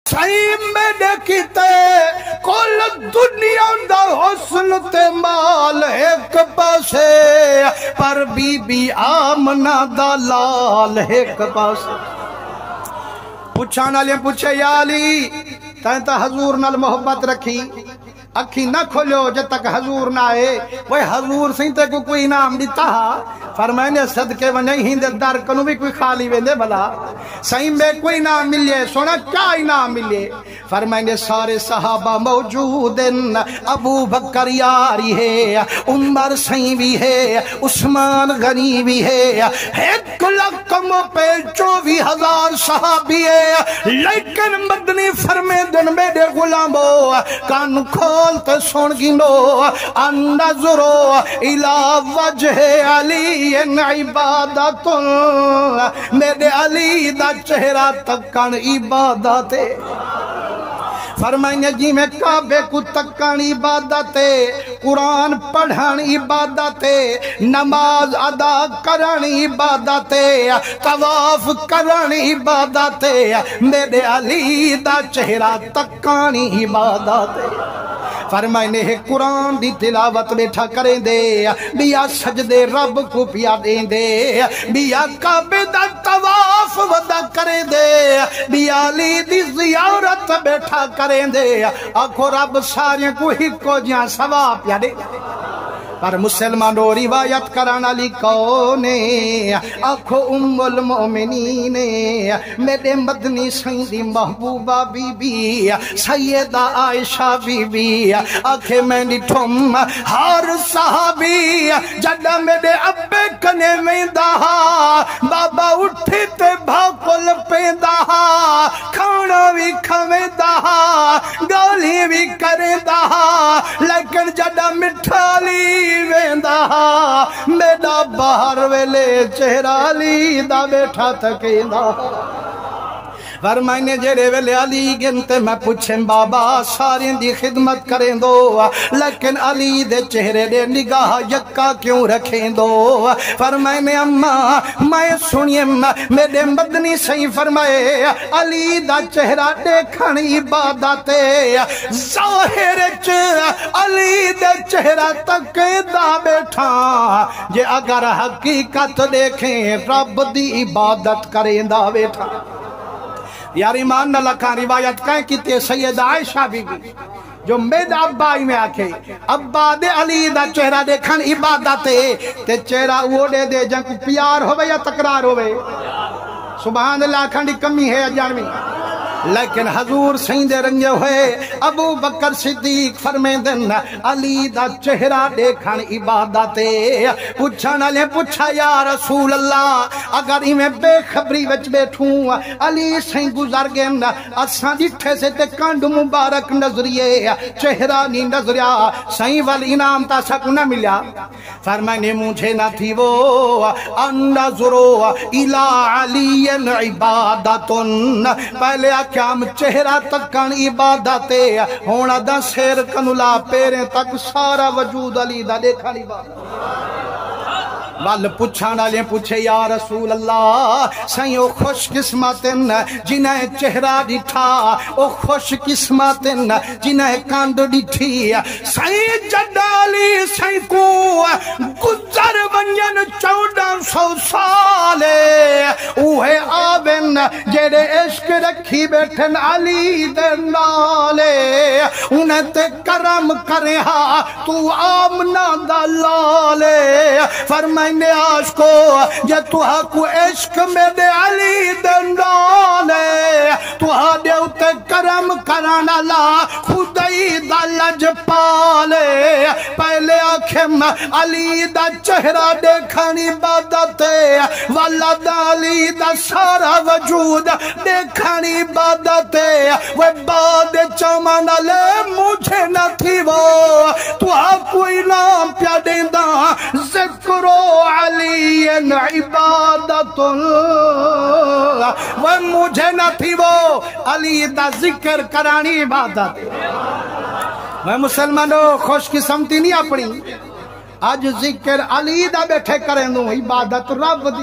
سائیں میں دیکھتے کل دنیا دا حسن تے مال ایک پاسے پر بی بی آمنہ دا لال ایک پاسے پوچھانا لیں پوچھے یا علی تائیں تا حضور نال محبت رکھی اکھی نہ کھولو جب تک حضور نہ آئے وہ حضور سہیں تے کوئی انعام دیتا فرمائنے صدقے ونہیں ہی در کنو بھی کوئی خالی ویندے بھلا سہیں میں کوئی انعام ملے سونا کیا انعام ملے فرمائنے سارے صحابہ موجود ہیں ابو بکر یاری ہے عمر سہیں بھی ہے عثمان غنی بھی ہے 1,24,000 صحابی ہے لیکن مدنی فرمے دن میرے غلاموں کان کھولتے سن گنو اندازرو الہ وجہ علی عبادت میرے علی دا چہرہ تکن عبادت فرمائیں جی میں کعبے کو تکن عبادت قرآن پڑھن عبادت نماز ادا کرن عبادت طواف کرن عبادت میرے علی دا چہرہ تکن عبادت فرمائنے ہے قرآن دی تلاوت بیٹھا کریں دے بیا سجدے رب کو پیا دیں دے بیا کعبے دا طواف ودا کریں دے بیا علی دی زیارت بیٹھا کریں دے آکھو رب سارے کو ہی کو جہاں ثواب پیا دے پر مسلمانوں روایت کرانا لکھونے آنکھو ام المؤمنین میرے مدنی سیدی محبوبہ بی بی سیدہ عائشہ بی بی آنکھے میں نٹھم ہر صحابی جڑا میرے ابے کنے میں دہا بابا اٹھے تے بھاکل پہ دہا کھانا بھی کھوے دہا گالی بھی کرے دہا لیکن جڑا مٹھالی ویندہ میڈا باہر ویلے چہرہ علی دا بیٹھا تکیندہ فرمائنے جیرے ویلے علی گنتے میں پوچھیں بابا سارے دی خدمت کریں دو لیکن علی دے چہرے دے نگاہ یکا کیوں رکھیں دو فرمائنے اممہ میں سنیے میرے مدنی صحیح فرمائے علی دا چہرہ دیکھن عبادت ظاہر علی دے چہرہ تک دا بیٹھا جے اگر حقیقت دیکھیں رب دی عبادت کریں دا بیٹھا یار ایمان نہ لکھا روایت کہیں کتے سیدہ عائشہ بی بی جو میرے ابائی میں آکھے ابا دے علی دا چہرہ دیکھن عبادت تے چہرہ وہ دے جن کو پیار ہوئے یا تقرار ہوئے سبحان اللہ کھنڈی کمی ہے جانوی لیکن حضور سیندے رنگے ہوئے ابو بکر صدیق فرمیں دن علی دا چہرہ دیکھن عبادت پوچھانا لے پوچھا یا رسول اللہ اگر ہی میں بے خبری وچ بیٹھوں علی سین گزر گئے اساں جٹھے سے تے کانڈ مبارک نظریے چہرہ نہیں نظریا سین والی انعام تا سکو نہ ملیا فرمائنے مجھے نہ تھی وہ انظرو الہ علی عبادتن پہلے کام چہرہ تکن عبادت ہونا دا سیر کنولا پیریں تک سارا وجود علی دا دیکھا عبادت وال پوچھانا لیں پوچھے یا رسول اللہ سائیں او خوش قسمتن جنہیں چہرہ ڈٹھا او خوش قسمتن جنہیں کاند ڈٹھی سائیں جڈالی سائیں کو گزر ونجن 1400 سالے اوہے آبن جیڑے عشق رکھی بیٹھن علی دن نالے انہیں تے کرم کرے ہاں تو آمنہ دلالے فرمائے میں عاشقو جے تو کو عشق میں دے علی دندالے تو دے اتے کرم کرانا لا خدای دا لج پالے پہلے آنکھیں علی دا چہرہ دیکھن عبادت والا دا علی دا سارا وجود دیکھن عبادت وہ بعد چمانا لے مجھے نہ تھی وہ تو کوئی نام پیا دیندہ ذکرو علی عبادت وہ مجھے نہ تھی وہ علی دا ذکر کرانی عبادت میں مسلمانوں خوش قسمتی نہیں اپنی آج ذکر علی دا بیٹھے کریں دوں عبادت رب دی